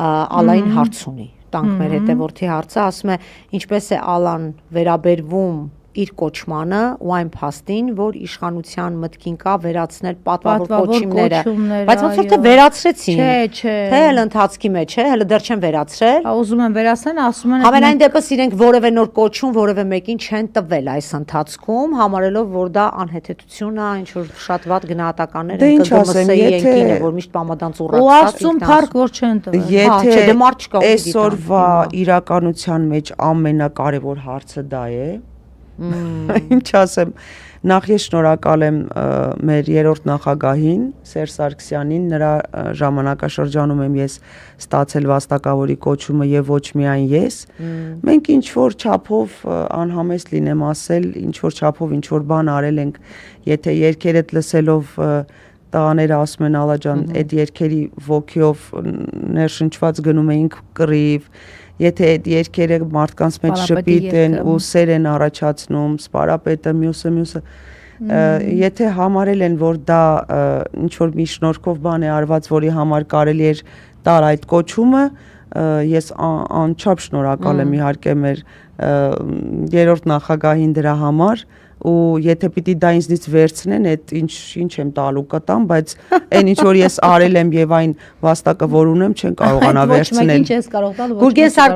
Ալային հարց ունի, տանք մեր հետևորդի հարցը, ասում է ինչպես է Ալան վերաբերվում իր կոչմանը ու այն փաստին, որ իշխանության մտքին կա վերացնել պատվավոր կոչումները, բայց ոնց որ թե վերացրեցին, թե հələ ընթացքի մեջ է, հələ դեռ չեն վերացրել, ուզում են վերացնել, ասում են Համենայն դեպս իրենք որևէ նոր կոչում որևէ մեկին չեն տվել այս ընթացքում, համարելով որ դա անհեթեթություն է, ինչ որ շատ վատ գնահատականներ են ԿԳՄՍ-ի ենքին է, որ միշտ բամադան ծուռացած, ու ասում փառք որ չեն տվել, եթե այսօրվա իրականության մեջ ամենակարևոր հարցը դա է, ինչ ասեմ, նախ ես շնորհակալ եմ մեր երրորդ նախագահին Սերժ Սարգսյանին, նրա ժամանակաշրջանում եմ ես ստացել վաստակավորի կոչումը եւ ոչ միայն ես, մենք ինչ որ չափով անհամեստ լինեմ ասել, ինչ որ չափով ինչ որ բան արել ենք, եթե երգերդ լսելով տղաները ասում են Ալա ջան, այդ երգերի ոգիով ներշնչված գնում էինք կռիվ, Եթե այդ երկերը մարդկանց մեջ շփիտ են ու սեր են առաջացնում, սպարապետը, մյուսը, եթե համարել են, որ դա ինչ-որ մի շնորհքով բան է արված, որի համար կարելի էր տալ այդ կոչումը, ես անչափ շնորհակալ եմ իհարկե մեր երրորդ նախագահին դրա համար, ու եթե պիտի դա ինձնից վերցնեն, այդ ինչ եմ տալու կտամ, բայց այն ինչ որ ես արել եմ եւ այն վաստակը որ ունեմ չեն կարողանա վերցնել։ Ոչ մեկին չես կարող տալ, ոչ